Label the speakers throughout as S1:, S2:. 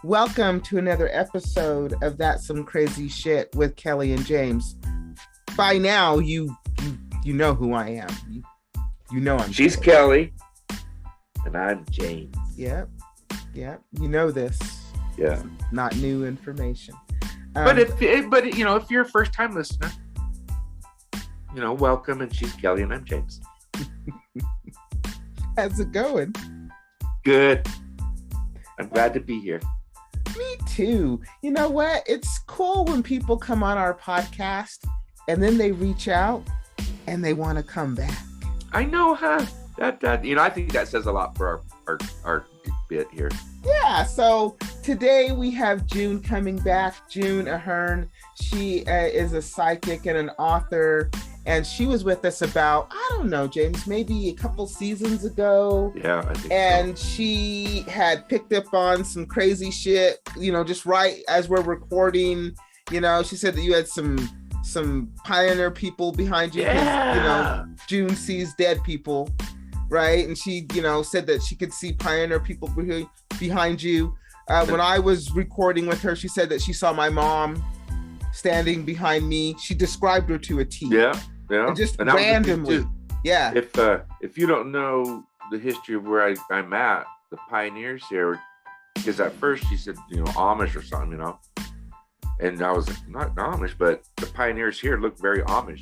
S1: Welcome to another episode of That's Some Crazy Shit with Kelly and James. By now, you know who I am. You know I'm.
S2: She's Kelly, and I'm James.
S1: Yep. You know this.
S2: Yeah.
S1: It's not new information.
S2: But if you're a first time listener, welcome. And she's Kelly, and I'm James.
S1: How's it going?
S2: Good. I'm glad to be here.
S1: Me too. You know what? It's cool when people come on our podcast and then they reach out and they want to come back.
S2: I know, huh? That I think that says a lot for our bit here.
S1: Yeah. So today we have June coming back. June Ahern. She is a psychic and an author. And she was with us about, I don't know, James, maybe a couple seasons ago.
S2: Yeah, I think
S1: and
S2: so.
S1: She had picked up on some crazy shit, just right as we're recording. She said that you had some pioneer people behind you.
S2: Yeah.
S1: June sees dead people, right? And she, said that she could see pioneer people behind you. When I was recording with her, she said that she saw my mom standing behind me. She described her to a T.
S2: Yeah.
S1: And just randomly. Yeah.
S2: If you don't know the history of where I'm at, the pioneers here, because at first she said, Amish or something, and I was like, not Amish, but the pioneers here look very Amish,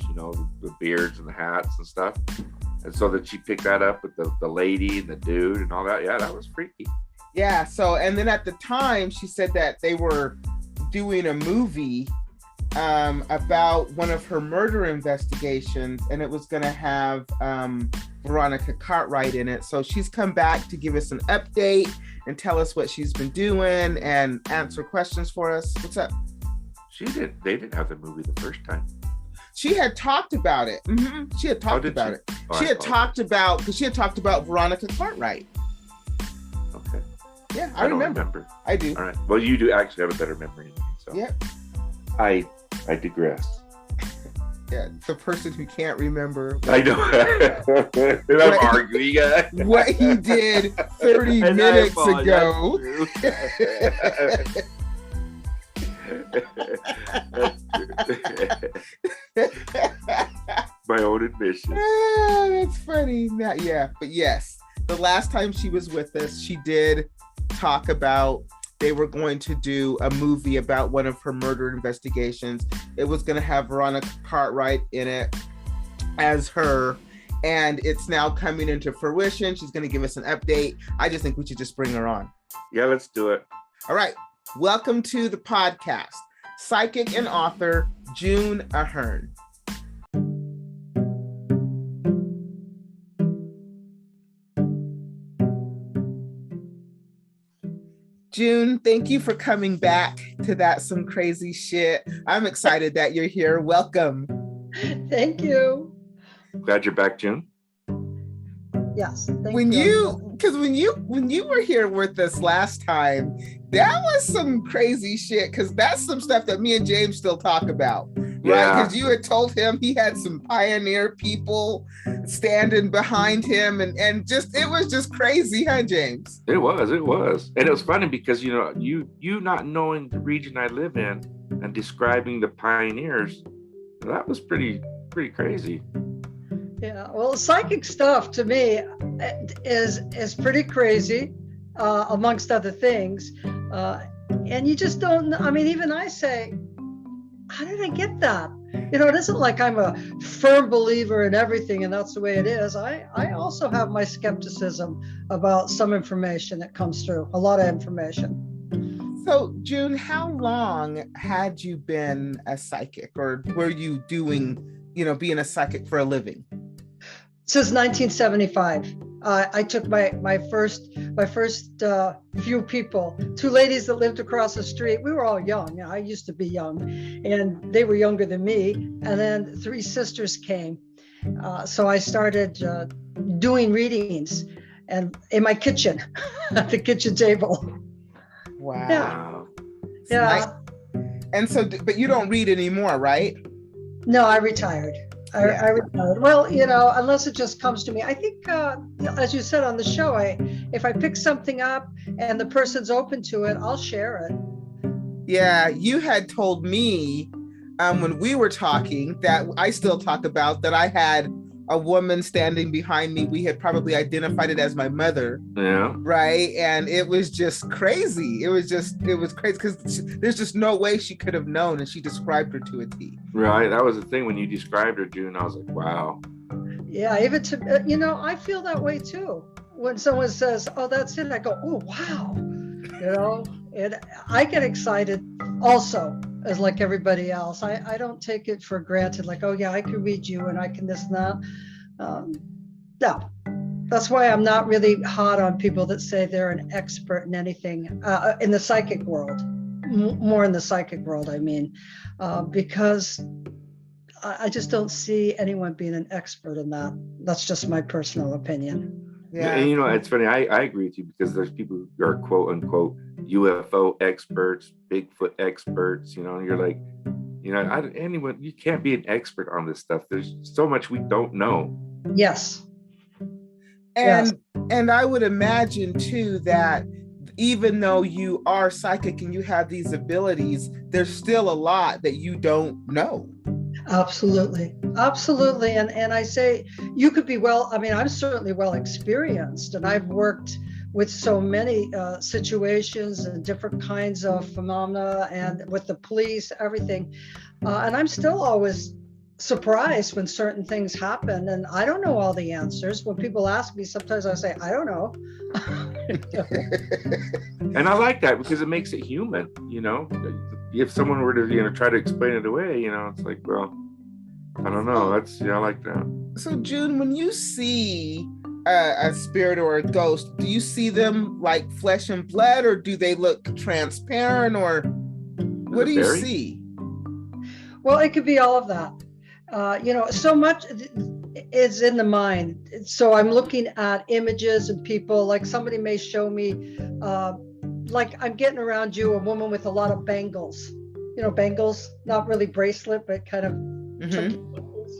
S2: the beards and the hats and stuff. And so that she picked that up with the lady and the dude and all that. Yeah, that was freaky.
S1: Yeah. So, and then at the time she said that they were doing a movie about one of her murder investigations, and it was going to have Veronica Cartwright in it. So she's come back to give us an update and tell us what she's been doing and answer questions for us. What's up?
S2: They didn't have the movie the first time.
S1: She had talked about it. Mm-hmm. She had talked about it. She had talked about Veronica Cartwright.
S2: Okay.
S1: Yeah, I remember. I do.
S2: All right. Well, you do actually have a better memory than me. So.
S1: Yep.
S2: I digress.
S1: Yeah, the person who can't remember.
S2: I know. I'm arguing.
S1: What he did 30 minutes ago.
S2: My own admission.
S1: That's funny. But yes, the last time she was with us, she did talk about they were going to do a movie about one of her murder investigations. It was going to have Veronica Cartwright in it as her, and it's now coming into fruition. She's going to give us an update. I just think we should just bring her on.
S2: Yeah, let's do it.
S1: All right. Welcome to the podcast. Psychic and author, June Ahern. June, thank you for coming back to That's Some Crazy Shit. I'm excited that you're here. Welcome.
S3: Thank you.
S2: Glad you're back, June.
S3: Yes.
S1: When you were here with us last time, that was some crazy shit, because that's some stuff that me and James still talk about. Right, because you had told him he had some pioneer people standing behind him, and it was just crazy, huh, James?
S2: It was, and it was funny because you not knowing the region I live in and describing the pioneers, that was pretty crazy.
S3: Yeah, well, psychic stuff to me is pretty crazy, amongst other things, and you just don't. I mean, even I say, how did I get that? It isn't like I'm a firm believer in everything and that's the way it is. I also have my skepticism about some information that comes through, a lot of information.
S1: So, June, how long had you been a psychic, or were you doing, being a psychic for a living?
S3: Since 1975. I took my first few people, two ladies that lived across the street. We were all young. I used to be young, and they were younger than me. And then three sisters came. So I started doing readings and in my kitchen, at the kitchen table.
S1: Wow.
S3: Yeah.
S1: And so, but you don't read anymore, right?
S3: No, I retired. I regard. Well, unless it just comes to me. I think, as you said on the show, if I pick something up and the person's open to it, I'll share it.
S1: Yeah, you had told me when we were talking that I still talk about that I had a woman standing behind me. We had probably identified it as my mother.
S2: Yeah.
S1: Right. And it was just crazy. It was crazy because there's just no way she could have known. And she described her to a T.
S2: Right. That was the thing when you described her, June. I was like, wow.
S3: Yeah. Even to, I feel that way too. When someone says, oh, that's it, I go, oh, wow. And I get excited also, as like everybody else. I don't take it for granted, like, oh yeah, I can read you and I can this and that. No, that's why I'm not really hot on people that say they're an expert in anything in the psychic world, more in the psychic world, I mean, because I just don't see anyone being an expert in that. That's just my personal opinion.
S2: Yeah. And it's funny. I agree with you because there's people who are quote unquote UFO experts, Bigfoot experts, and you're like, anyone, you can't be an expert on this stuff. There's so much we don't know.
S3: Yes.
S1: And I would imagine too that even though you are psychic and you have these abilities, there's still a lot that you don't know.
S3: Absolutely. And I say you could be I'm certainly well experienced, and I've worked with so many situations and different kinds of phenomena and with the police, everything. And I'm still always surprised when certain things happen and I don't know all the answers. When people ask me, sometimes I say, I don't know.
S2: And I like that because it makes it human, If someone were to, try to explain it away, it's like, well, I don't know. I like that.
S1: So June, when you see a spirit or a ghost, do you see them like flesh and blood, or do they look transparent, or what do you see?
S3: Well, it could be all of that. So much is in the mind. So I'm looking at images and people, like somebody may show me, like I'm getting around you, a woman with a lot of bangles, bangles, not really bracelet, but kind of,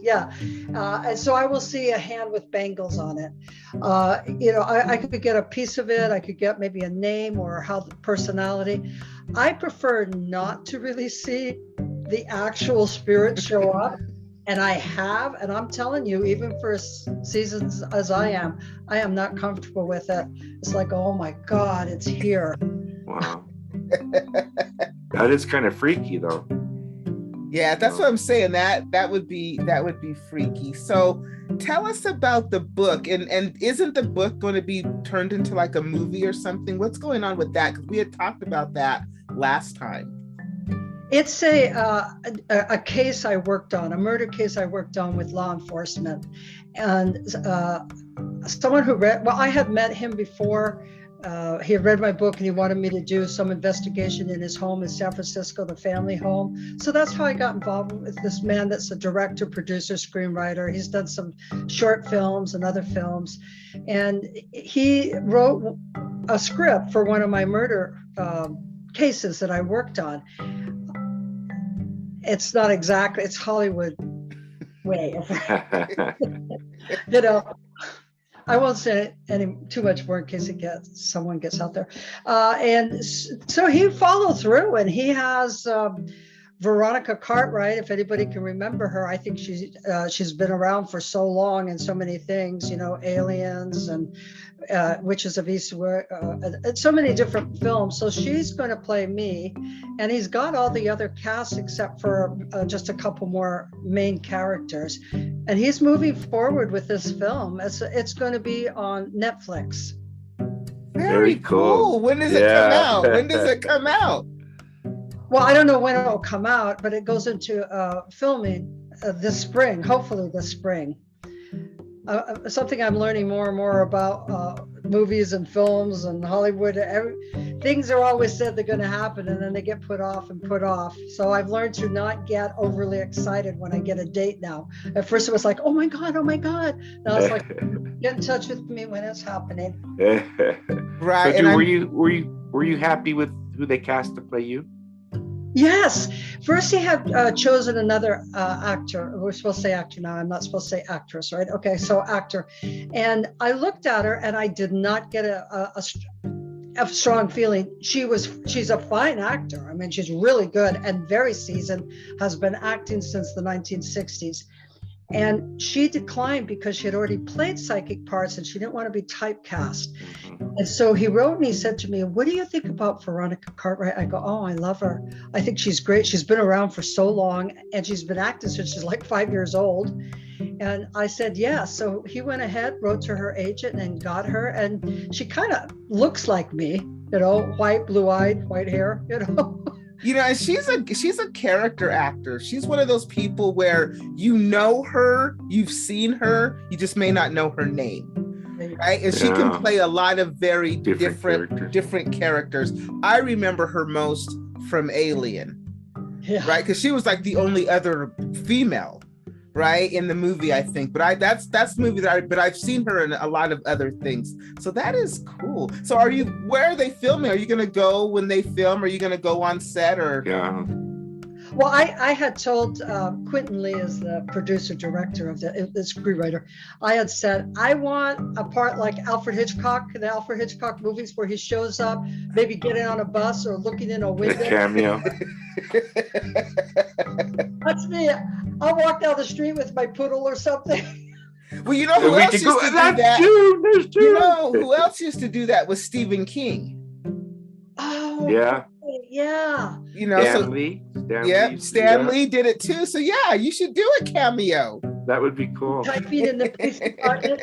S3: yeah. And so I will see a hand with bangles on it. I could get a piece of it. I could get maybe a name or how the personality. I prefer not to really see the actual spirit show up. And I'm telling you, even for seasons as I am not comfortable with it. It's like, oh my God, it's here.
S2: Wow. That is kind of freaky though.
S1: Yeah, that's what I'm saying. That would be freaky. So tell us about the book, and isn't the book going to be turned into like a movie or something? What's going on with that? Because we had talked about that last time.
S3: It's a case I worked on, a murder case I worked on with law enforcement, and someone who I had met him before. He had read my book and he wanted me to do some investigation in his home in San Francisco, the family home. So that's how I got involved with this man that's a director, producer, screenwriter. He's done some short films and other films. And he wrote a script for one of my murder cases that I worked on. It's not exactly, it's Hollywood way. I won't say any too much more in case someone gets out there. And so he followed through, and he has Veronica Cartwright, if anybody can remember her. I think she's been around for so long and so many things, Aliens and Witches of Eastwick, and so many different films. So she's going to play me, and he's got all the other cast except for just a couple more main characters. And he's moving forward with this film. It's going to be on Netflix.
S1: Very cool. When does it come out? When does it come out?
S3: Well, I don't know when it'll come out, but it goes into filming this spring, hopefully this spring. Something I'm learning more and more about movies and films and Hollywood. Things are always said they're going to happen, and then they get put off and put off. So I've learned to not get overly excited when I get a date now. At first it was like, oh my God. Now it's like, get in touch with me when it's happening.
S2: Right. So, Drew, were you happy with who they cast to play you?
S3: Yes. First, he had chosen another actor. We're supposed to say actor now. I'm not supposed to say actress, right? Okay, so actor. And I looked at her, and I did not get a strong feeling. She's a fine actor. I mean, she's really good and very seasoned, has been acting since the 1960s. And she declined because she had already played psychic parts and she didn't want to be typecast. And so he wrote and he said to me, "What do you think about Veronica Cartwright?" I go, "Oh, I love her. I think she's great. She's been around for so long and she's been acting since she's like 5 years old." And I said, "Yeah." So he went ahead, wrote to her agent and got her. And she kind of looks like me, white, blue-eyed, white hair,
S1: And she's a character actor. She's one of those people where you know her, you've seen her, you just may not know her name. Right? And she can play a lot of very different characters. I remember her most from Alien. Yeah. Right? Because she was like the only other female, right, in the movie, I think. But that's the movie but I've seen her in a lot of other things. So that is cool. So where are they filming? Are you gonna go when they film? Are you gonna go on set or?
S2: Yeah.
S3: Well, I had told Quentin Lee, is the producer director of the screenwriter. I had said, I want a part like Alfred Hitchcock, the Alfred Hitchcock movies, where he shows up, maybe getting on a bus or looking in a window.
S2: A cameo.
S3: That's me. I'll walk down the street with my poodle or something.
S1: Well, you know who else used to do that? You know who else used to do that was Stephen King.
S3: Oh,
S2: yeah.
S3: Yeah.
S1: Stan Lee did it too. So yeah, you should do a cameo.
S2: That would be cool.
S3: Typing in the police department.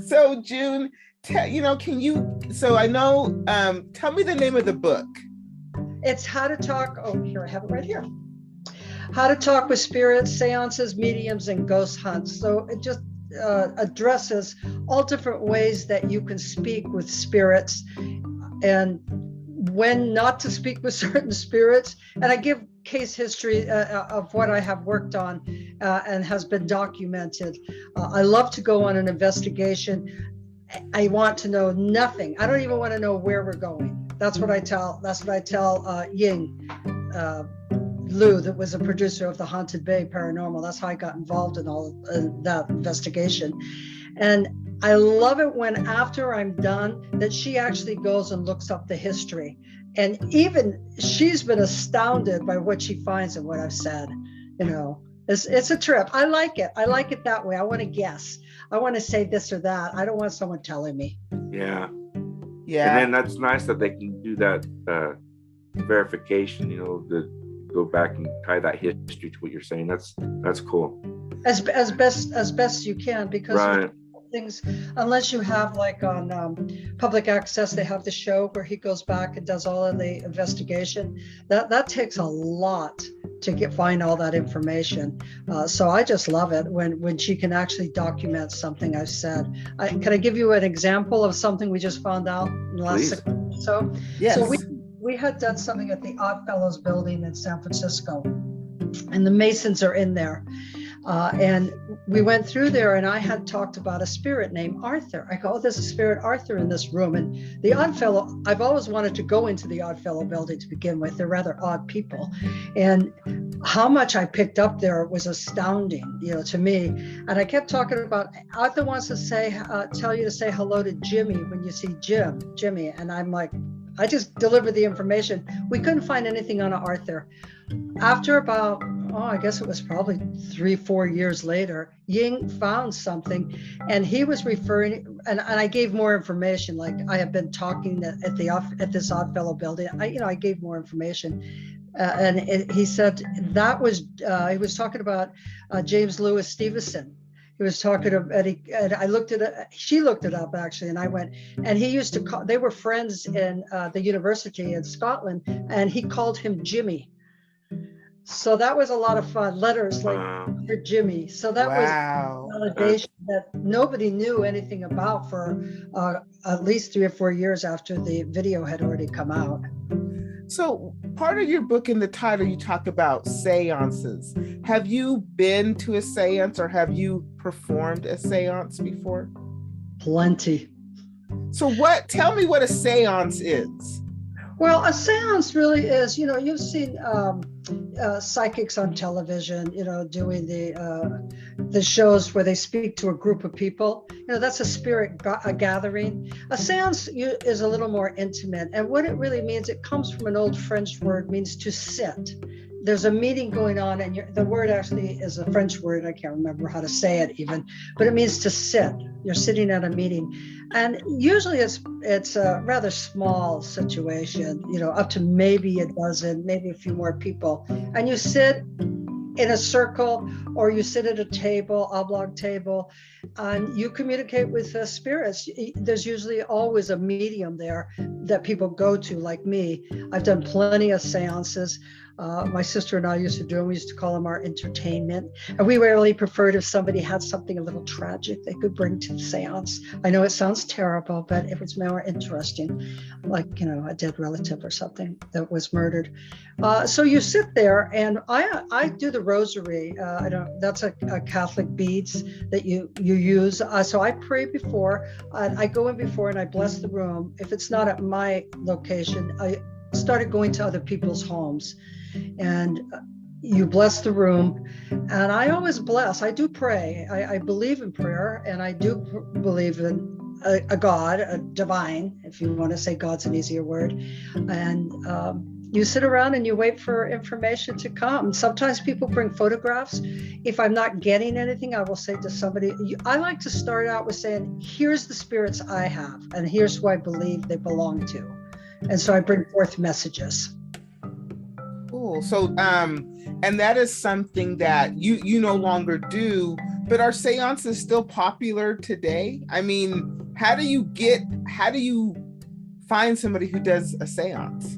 S1: So June, can you? So I know. Tell me the name of the book.
S3: It's How to Talk. Oh, here I have it right here. How to Talk with Spirits, Seances, Mediums, and Ghost Hunts. So it just addresses all different ways that you can speak with spirits and when not to speak with certain spirits. And I give case history of what I have worked on and has been documented. I love to go on an investigation. I want to know nothing. I don't even want to know where we're going. That's what I tell Ying Liu, that was a producer of the Haunted Bay Paranormal. That's how I got involved in all that investigation. And I love it when after I'm done that she actually goes and looks up the history. And even she's been astounded by what she finds and what I've said. It's a trip. I like it. I like it that way. I want to guess. I want to say this or that. I don't want someone telling me.
S2: Yeah. And then that's nice that they can do that verification, the go back and tie that history to what you're saying. That's cool.
S3: As best you can, because
S2: right.
S3: Things, unless you have like on public access, they have the show where he goes back and does all of the investigation. That takes a lot to find all that information. So I just love it when she can actually document something I've said. Can I give you an example of something we just found out in the last 6 months or so?
S1: Yes.
S3: So we had done something at the Oddfellows building in San Francisco, and the Masons are in there. And we went through there, and I had talked about a spirit named Arthur. I go, "Oh, there's a spirit Arthur in this room." And the Oddfellow, I've always wanted to go into the Oddfellow building to begin with. They're rather odd people. And how much I picked up there was astounding, to me. And I kept talking about, Arthur wants to tell you to say hello to Jimmy when you see Jimmy. And I'm like, I just delivered the information. We couldn't find anything on Arthur. After about, I guess it was probably 3-4 years later, Ying found something, and he was referring, and I gave more information. Like I have been talking at this Oddfellow building. I gave more information, and he said that was he was talking about James Lewis Stevenson. He was talking to Eddie, and I looked she looked it up actually, and I went, and he used to call, they were friends in the university in Scotland, and he called him Jimmy. So that was a lot of fun. Letters like for Jimmy. So that was validation that nobody knew anything about for at least 3 or 4 years after the video had already come out.
S1: So part of your book, in the title, you talk about seances. Have you been to a seance or have you performed a seance before?
S3: Plenty.
S1: So tell me what a seance is.
S3: Well, a seance really is, you've seen psychics on television, doing the shows where they speak to a group of people. That's a spirit gathering. A seance is a little more intimate. And what it really means, it comes from an old French word, means to sit. There's a meeting going on, and the word actually is a French word. I can't remember how to say it even, but it means to sit. You're sitting at a meeting. And usually it's a rather small situation, up to maybe a dozen, maybe a few more people. And you sit in a circle, or you sit at a table, oblong table, and you communicate with spirits. There's usually always a medium there that people go to, like me. I've done plenty of seances. My sister and I used to do them. We used to call them our entertainment. And we really preferred if somebody had something a little tragic they could bring to the seance. I know it sounds terrible, but it was more interesting, like, a dead relative or something that was murdered. So you sit there, and I do the rosary. That's a Catholic beads that you use. So I pray before. I go in before and I bless the room. If it's not at my location, I started going to other people's homes, and you bless the room. And I always bless. I do pray. I believe in prayer, and I do believe in a God, a divine, if you want to say God's an easier word. And you sit around and you wait for information to come. Sometimes people bring photographs. If I'm not getting anything, I will say to somebody, I like to start out with saying, here's the spirits I have, and here's who I believe they belong to. And so I bring forth messages.
S1: Cool. So, and that is something that you no longer do, but are seances still popular today? I mean, how do you find somebody who does a seance?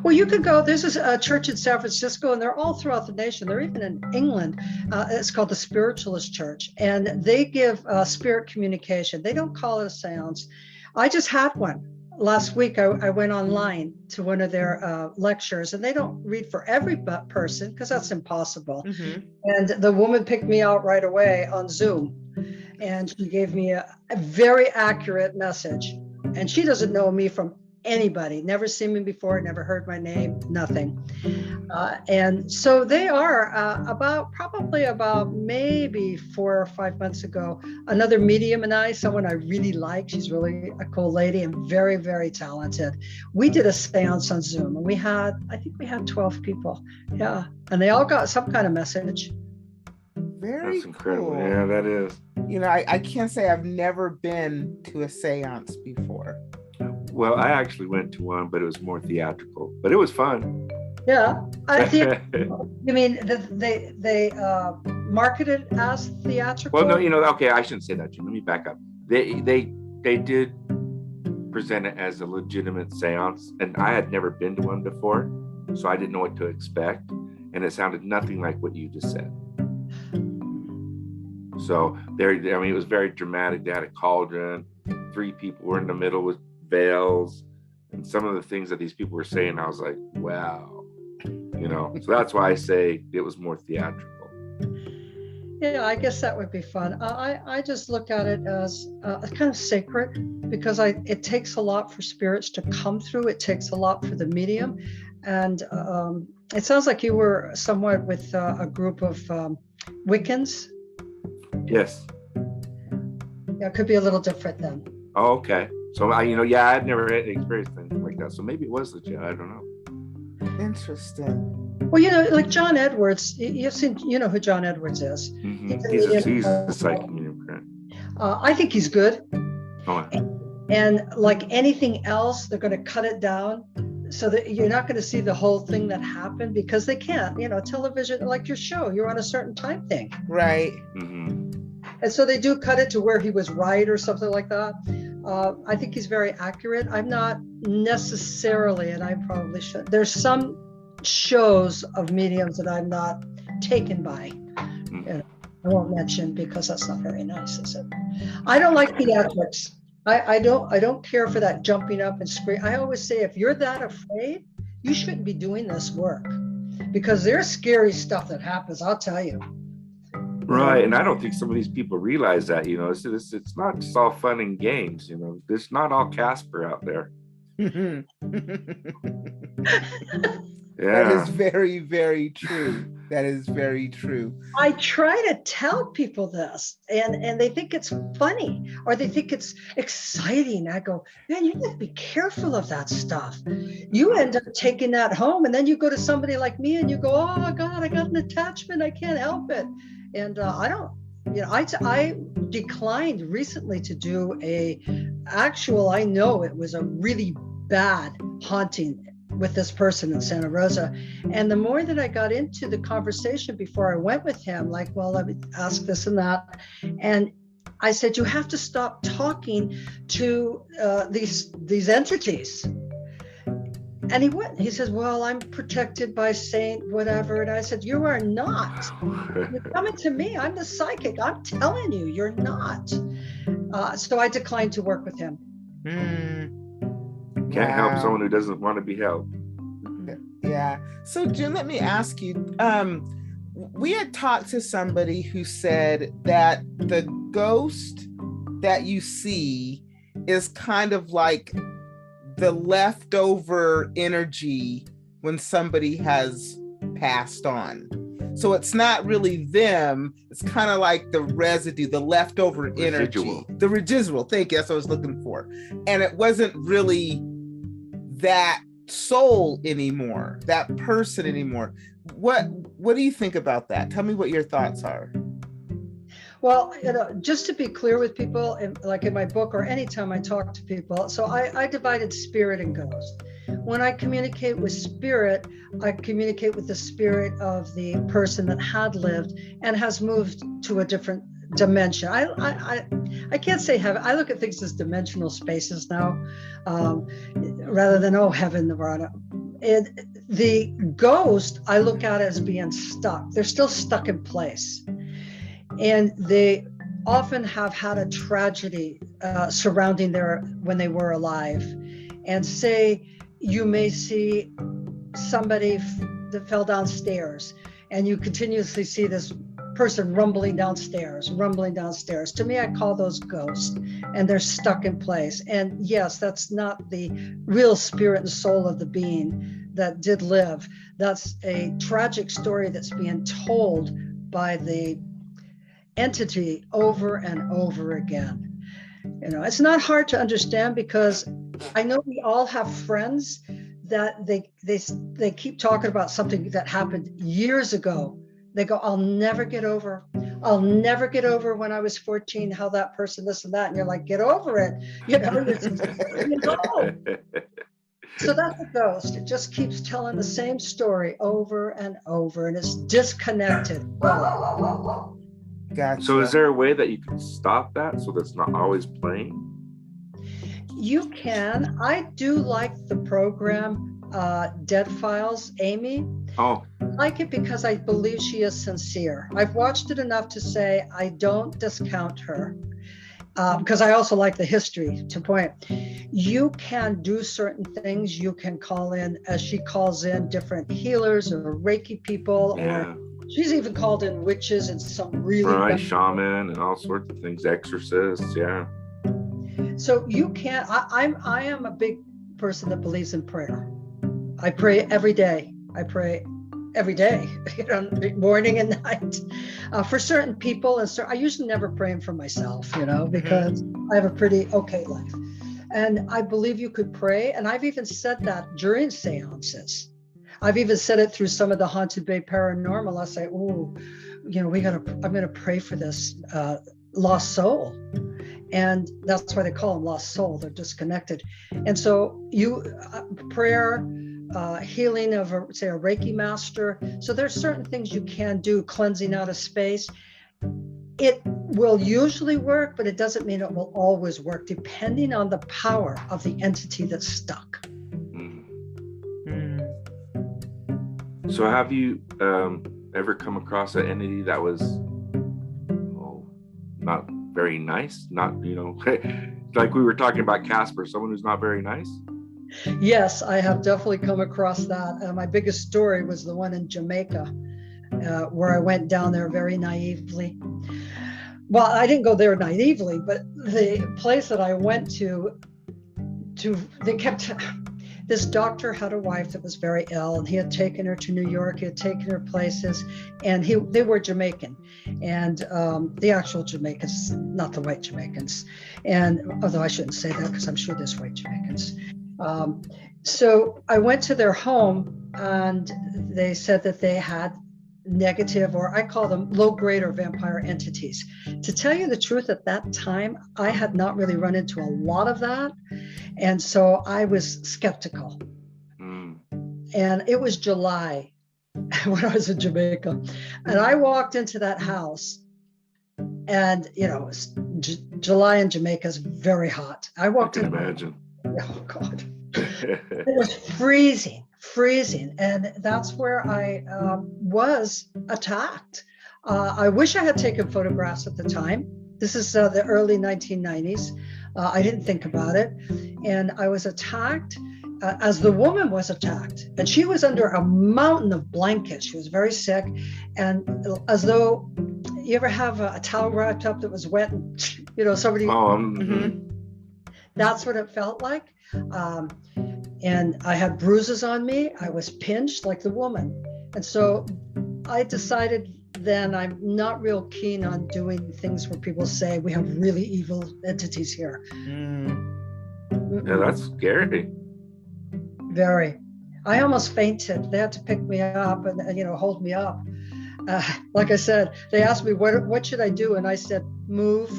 S3: Well, you could go, there's a church in San Francisco, and they're all throughout the nation. They're even in England. It's called the Spiritualist Church, and they give spirit communication. They don't call it a seance. I just had one. Last week, I went online to one of their lectures, and they don't read for every person because that's impossible. Mm-hmm. And the woman picked me out right away on Zoom, and she gave me a very accurate message. And she doesn't know me from anybody, never seen me before, never heard my name, nothing. And so they are probably about maybe 4 or 5 months ago, another medium and I, someone I really like, she's really a cool lady and very, very talented. We did a seance on Zoom, and I think we had 12 people. Yeah. And they all got some kind of message.
S1: Very
S2: That's incredible.
S1: Cool.
S2: Yeah, that is.
S1: I can't say I've never been to a seance before.
S2: Well, I actually went to one, but it was more theatrical, but it was fun.
S3: Yeah. You mean they market it as theatrical?
S2: Well, no, okay, I shouldn't say that, Jim. Let me back up. They did present it as a legitimate seance, and I had never been to one before, so I didn't know what to expect, and it sounded nothing like what you just said. So it was very dramatic. They had a cauldron, 3 people were in the middle with veils, and some of the things that these people were saying, I was like, wow, so that's why I say it was more theatrical.
S3: Yeah, I guess that would be fun. I just look at it as kind of sacred, because it takes a lot for spirits to come through. It takes a lot for the medium. And it sounds like you were somewhat with a group of Wiccans.
S2: Yes.
S3: Yeah, it could be a little different then.
S2: Oh, okay. So I had never experienced anything like that. So maybe it was legit. I don't know.
S1: Interesting.
S3: Well, like John Edwards, you've seen, who John Edwards is.
S2: Mm-hmm. He's a psychic medium, correct?
S3: I think he's good.
S2: Oh.
S3: And like anything else, they're going to cut it down so that you're not going to see the whole thing that happened, because they can't. Television, like your show, you're on a certain time thing.
S1: Right.
S2: Mm-hmm.
S3: And so they do cut it to where he was right or something like that. I think he's very accurate. I'm not necessarily, and I probably should. There's some shows of mediums that I'm not taken by. I won't mention, because that's not very nice, is it? I don't like theatrics. I don't care for that jumping up and screaming. I always say, if you're that afraid, you shouldn't be doing this work, because there's scary stuff that happens. I'll tell you.
S2: Right. And I don't think some of these people realize that, it's not just all fun and games, there's not all Casper out there.
S1: That
S2: Yeah.
S1: is very, very true. That is very true.
S3: I try to tell people this, and they think it's funny or they think it's exciting. I go, man, you have to be careful of that stuff. You end up taking that home, and then you go to somebody like me and you go, oh God, I got an attachment. I can't help it. And I don't, I declined recently to do I know it was a really bad haunting with this person in Santa Rosa. And the more that I got into the conversation before I went with him, like, well, let me ask this and that. And I said, you have to stop talking to these entities. And he went, he says, well, I'm protected by Saint whatever. And I said, you are not. You're coming to me. I'm the psychic. I'm telling you, you're not. So I declined to work with him.
S2: Can't help someone who doesn't want to be helped.
S1: Yeah. So Jim, let me ask you, we had talked to somebody who said that the ghost that you see is kind of like the leftover energy when somebody has passed on. So it's not really them. It's kind of like the residue, the leftover energy. The residual. Thank you. That's what I was looking for. And it wasn't really that soul anymore, that person anymore. What do you think about that? Tell me what your thoughts are.
S3: Well, just to be clear with people, like in my book or anytime I talk to people, so I divided spirit and ghost. When I communicate with spirit, I communicate with the spirit of the person that had lived and has moved to a different dimension. I can't say heaven. I look at things as dimensional spaces now, rather than heaven, Nirvana. The ghost I look at as being stuck. They're still stuck in place, and they often have had a tragedy surrounding when they were alive. And say you may see somebody that fell downstairs, and you continuously see this person rumbling downstairs. To me, I call those ghosts, and they're stuck in place. And yes, that's not the real spirit and soul of the being that did live. That's a tragic story that's being told by the entity over and over again. It's not hard to understand, because I know we all have friends that they keep talking about something that happened years ago. They go, I'll never get over when I was 14, how that person, this and that. And you're like, get over it. So that's a ghost. It just keeps telling the same story over and over, and it's disconnected.
S1: Gotcha.
S2: So is there a way that you can stop that so that's not always playing?
S3: You can. I do like the program Dead Files, Amy.
S2: Oh.
S3: I like it because I believe she is sincere. I've watched it enough to say I don't discount her, because I also like the history to point. You can do certain things. You can call in, as she calls in, different healers or Reiki people, or she's even called in witches and some really
S2: shaman and all sorts of things, exorcists. Yeah.
S3: So you can't. I am a big person that believes in prayer. I pray every day. Morning and night, for certain people. And so I usually never praying for myself, because I have a pretty okay life. And I believe you could pray. And I've even said that during seances. I've even said it through some of the Haunted Bay Paranormal. I say, I'm going to pray for this lost soul. And that's why they call them lost soul. They're disconnected. And so prayer, healing of, a Reiki master. So there's certain things you can do, cleansing out of space. It will usually work, but it doesn't mean it will always work, depending on the power of the entity that's stuck.
S2: So have you ever come across an entity that was not very nice? Not, like we were talking about Casper, someone who's not very nice?
S3: Yes, I have definitely come across that. My biggest story was the one in Jamaica. where I went down there very naively. Well, I didn't go there naively, but the place that I went to they kept, this doctor had a wife that was very ill, and he had taken her to New York, he had taken her places, and they were Jamaican, and the actual Jamaicans, not the white Jamaicans, and although I shouldn't say that because I'm sure there's white Jamaicans. So I went to their home, and they said that they had negative, or I call them low-grade or vampire entities. To tell you the truth, at that time, I had not really run into a lot of that. And so I was skeptical. And it was July when I was in Jamaica. And I walked into that house, and, you know, July in Jamaica is very hot. I walked in.
S2: Imagine.
S3: Oh, God. It was freezing. And that's where I was attacked. I wish I had taken photographs at the time. This is the early 1990s. I didn't think about it. And I was attacked as the woman was attacked. And she was under a mountain of blankets. She was very sick. And as though you ever have a towel wrapped up that was wet and, you know, somebody. That's what it felt like. And I had bruises on me. I was pinched like the woman. And so I decided then I'm not real keen on doing things where people say we have really evil entities here.
S2: Yeah, that's scary.
S3: Very. I almost fainted. They had to pick me up and you know, hold me up. Like I said, they asked me, what should I do? And I said, move.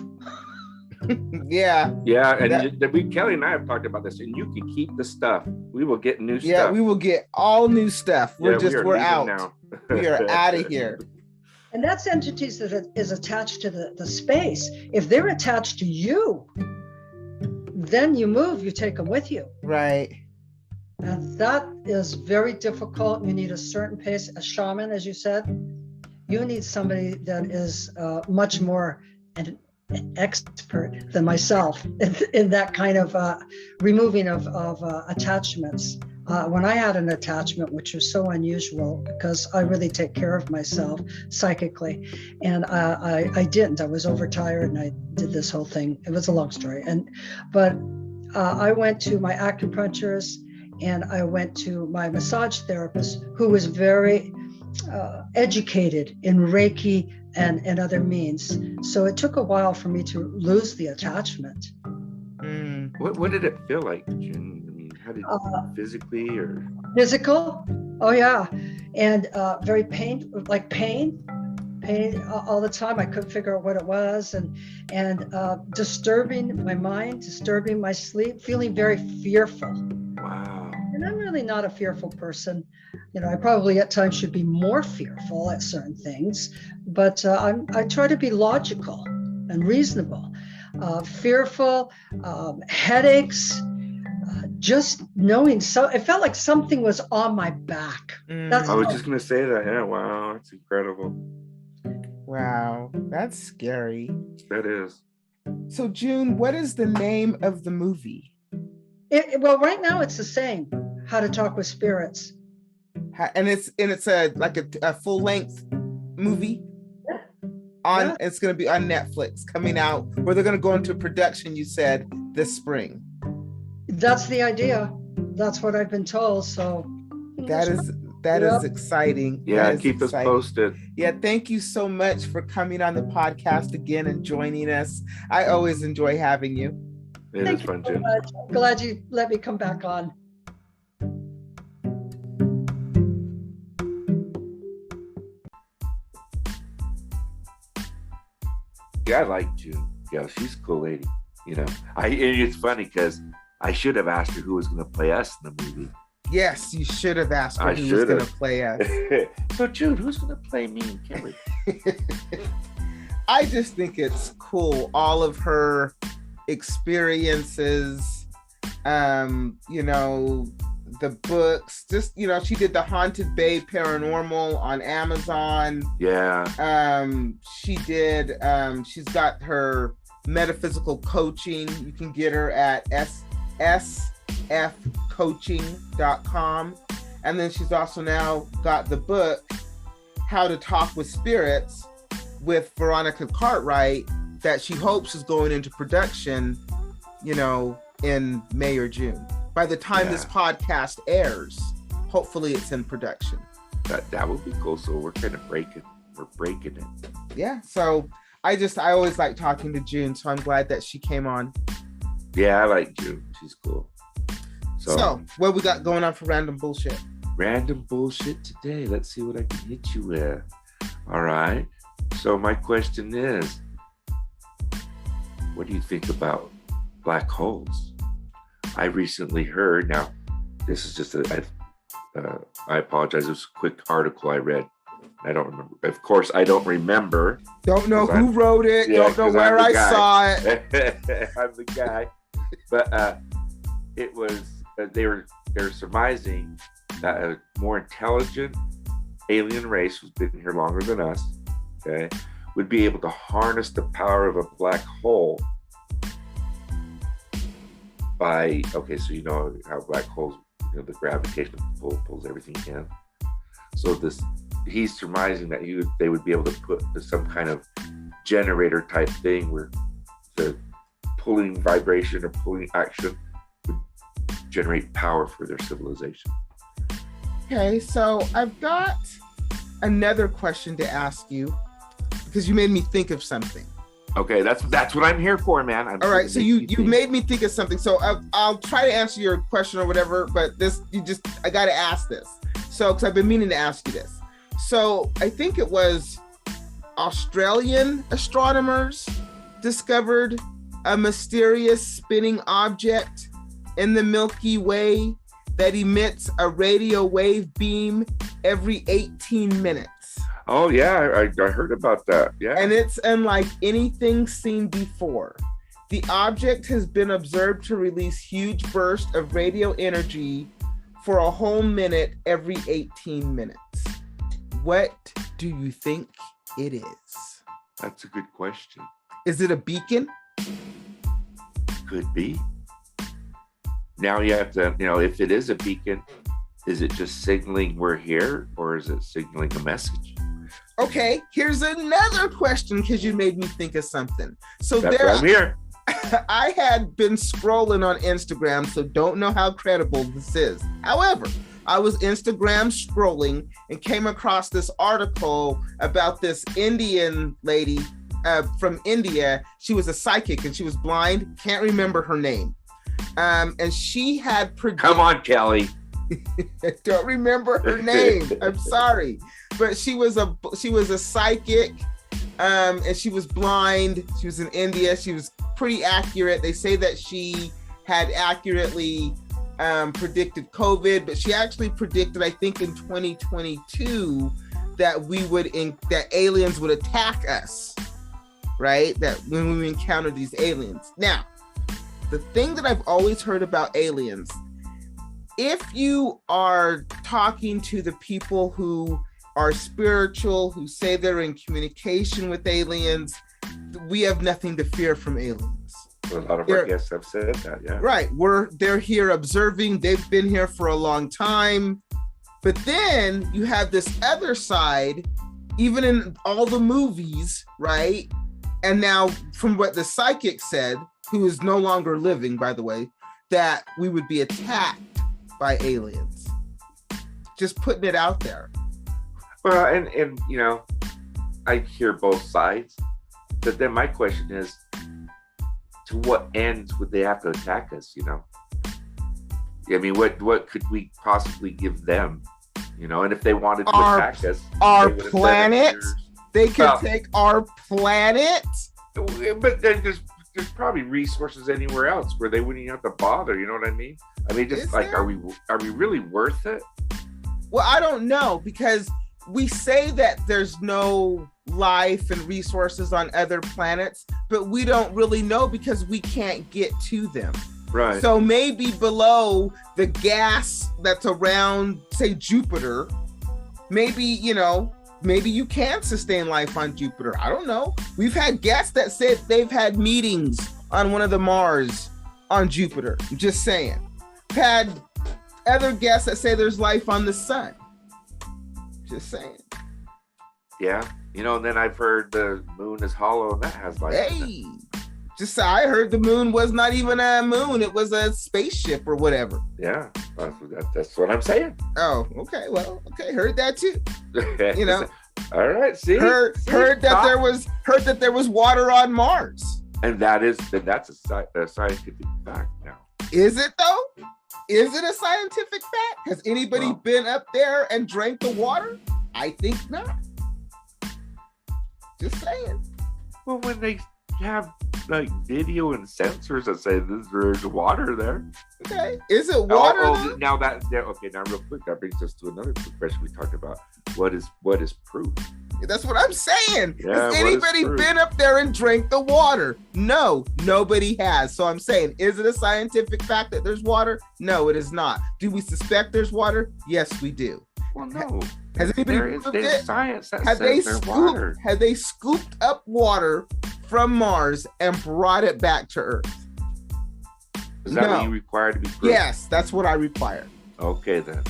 S1: Yeah,
S2: and Kelly and I have talked about this, and you can keep the stuff. We will get new stuff.
S1: Yeah, we will get all new stuff. We're out
S2: now.
S1: We are out of here.
S3: And that's entities that is attached to the space. If they're attached to you, then you move, you take them with you.
S1: Right.
S3: And that is very difficult. You need a certain pace. A shaman, as you said, you need somebody that is much more an expert than myself in that kind of removing of attachments. When I had an attachment, which was so unusual because I really take care of myself psychically, and I didn't. I was overtired, and I did this whole thing. It was a long story, but I went to my acupuncturist, and I went to my massage therapist, who was very educated in Reiki and other means. So it took a while for me to lose the attachment.
S2: What did it feel like, June? I mean, how did physically or
S3: physical? Oh yeah, and very pain all the time. I couldn't figure out what it was, and disturbing my mind, disturbing my sleep, feeling very fearful.
S2: Wow.
S3: And I'm really not a fearful person. You know, I probably at times should be more fearful at certain things, but I try to be logical and reasonable. Fearful, headaches, just knowing. So it felt like something was on my back.
S2: I was just going to say that. Yeah, wow, that's incredible.
S1: Wow, that's scary.
S2: That is.
S1: So, June, what is the name of the movie?
S3: Well, right now it's the same. How to Talk with Spirits.
S1: And it's a full length movie.
S3: Yeah.
S1: It's going to be on Netflix, coming out, where they're going to go into production, you said, this spring.
S3: That's the idea. That's what I've been told. So
S1: that is exciting.
S2: Yeah, keep us posted.
S1: Yeah, thank you so much for coming on the podcast again and joining us. I always enjoy having you.
S2: It is fun, Jim.
S3: Glad you let me come back on.
S2: Yeah, I like June. Yeah, she's a cool lady. You know, it's funny because I should have asked her who was going to play us in the movie.
S1: Yes, you should have asked her who was going to play us.
S2: So, June, who's going to play me and Kelly?
S1: I just think it's cool. All of her experiences, you know, the books, just, you know, she did the Haunted Bay Paranormal on Amazon.
S2: Yeah.
S1: She did, she's got her Metaphysical Coaching. You can get her at sfcoaching.com. And then she's also now got the book, How to Talk with Spirits with Veronica Cartwright that she hopes is going into production, in May or June. By the time this podcast airs, hopefully it's in production.
S2: That would be cool. So we're kind of breaking it.
S1: Yeah. So I always like talking to June, so I'm glad that she came on.
S2: Yeah, I like June. She's cool.
S1: So what we got going on for random bullshit?
S2: Random bullshit today. Let's see what I can hit you with. All right. So my question is, what do you think about black holes? I recently heard, now this is just I apologize, it was a quick article I read. I don't remember. Of course, I don't remember.
S1: Don't know who wrote it. Don't know where I saw it.
S2: I'm the guy. But it was, they were surmising that a more intelligent alien race who's been here longer than us, okay, would be able to harness the power of a black hole by, okay, so you know how black holes, the gravitational pull pulls everything in. So he's surmising that they would be able to put some kind of generator type thing where the pulling vibration or pulling action would generate power for their civilization.
S1: Okay, so I've got another question to ask you because you made me think of something.
S2: Okay, that's what I'm here for, man.
S1: All right, so you made me think of something. So I'll try to answer your question or whatever, but I got to ask this. So, because I've been meaning to ask you this. So I think it was Australian astronomers discovered a mysterious spinning object in the Milky Way that emits a radio wave beam every 18 minutes.
S2: Oh, yeah, I heard about that. Yeah.
S1: And it's unlike anything seen before. The object has been observed to release huge bursts of radio energy for a whole minute every 18 minutes. What do you think it is?
S2: That's a good question.
S1: Is it a beacon?
S2: Could be. Now you have to, if it is a beacon, is it just signaling we're here or is it signaling a message?
S1: Okay, here's another question because you made me think of something. So
S2: I'm here.
S1: I had been scrolling on Instagram, so don't know how credible this is. However, I was Instagram scrolling and came across this article about this Indian lady from India. She was a psychic and she was blind. Can't remember her name. And she had predicted.
S2: Come on, Kelly.
S1: I don't remember her name. I'm sorry, but she was a psychic, and she was blind. She was in India. She was pretty accurate. They say that she had accurately predicted COVID, but she actually predicted, I think, in 2022 that that aliens would attack us. Right? That when we encounter these aliens. Now, the thing that I've always heard about aliens. If you are talking to the people who are spiritual, who say they're in communication with aliens, we have nothing to fear from aliens.
S2: A lot of our guests have said that, yeah.
S1: Right. They're here observing. They've been here for a long time. But then you have this other side, even in all the movies, right? And now from what the psychic said, who is no longer living, by the way, that we would be attacked by aliens. Just putting it out there.
S2: Well, and I hear both sides, but then my question is, to what ends would they have to attack us? I mean, what could we possibly give them? And if they wanted to attack us,
S1: our planet, they could take our planet.
S2: But then there's probably resources anywhere else where they wouldn't even have to bother. You know what I mean? I mean, just are we really worth it?
S1: Well, I don't know, because we say that there's no life and resources on other planets, but we don't really know because we can't get to them.
S2: Right.
S1: So maybe below the gas that's around, say, Jupiter, maybe you can sustain life on Jupiter. I don't know. We've had guests that said they've had meetings on one of the Mars on Jupiter. I'm just saying. Had other guests that say there's life on the sun. Just saying.
S2: Yeah. And then I've heard the moon is hollow and that has life.
S1: Hey, just I heard the moon was not even a moon. It was a spaceship or whatever.
S2: Yeah. That's what I'm saying.
S1: Oh, okay. Well, okay. Heard that too.
S2: All right. See,
S1: heard that there was water on Mars.
S2: And that's a scientific fact now.
S1: Is it though? Is it a scientific fact? Has anybody been up there and drank the water? I think not. Just saying.
S2: Well, when they have like video and sensors that say there's water there.
S1: Okay. Is it water?
S2: Now real quick, that brings us to another quick question we talked about. What is proof?
S1: That's what I'm saying.
S2: Yeah,
S1: has anybody been up there and drank the water? No, nobody has. So I'm saying, is it a scientific fact that there's water? No, it is not. Do we suspect there's water? Yes, we do.
S2: Well, no.
S1: Has anybody
S2: there's science that says there's water.
S1: Have they scooped up water from Mars and brought it back to Earth?
S2: Is that what you require to be proof?
S1: Yes, that's what I require.
S2: Okay, then.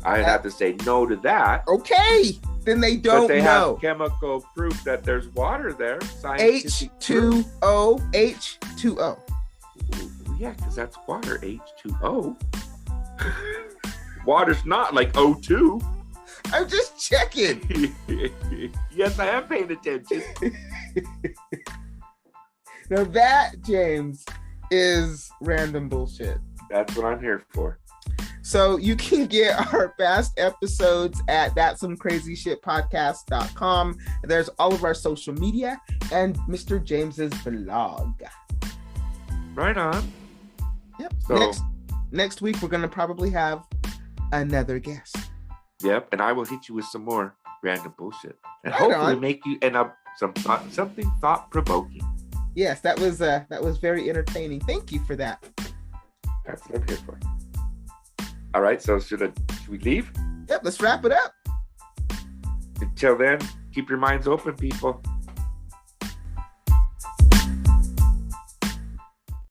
S2: I'd have to say no to that.
S1: Okay. Then they don't
S2: but they
S1: know.
S2: Have chemical proof that there's water there.
S1: H2O. H2O.
S2: Yeah, because that's water. H2O. Water's not like O2.
S1: I'm just checking.
S2: Yes, I am paying attention.
S1: Now that, James, is random bullshit.
S2: That's what I'm here for.
S1: So you can get our past episodes at thatsomecrazyshitpodcast.com. There's all of our social media and Mr. James's blog.
S2: Right on.
S1: Yep. So, next week we're gonna probably have another guest.
S2: Yep, and I will hit you with some more random bullshit, and
S1: right
S2: hopefully
S1: on.
S2: make you end up something thought provoking.
S1: Yes, that was very entertaining. Thank you for that.
S2: That's what I'm here for. All right, so should we leave?
S1: Yep, let's wrap it up.
S2: Until then, keep your minds open, people.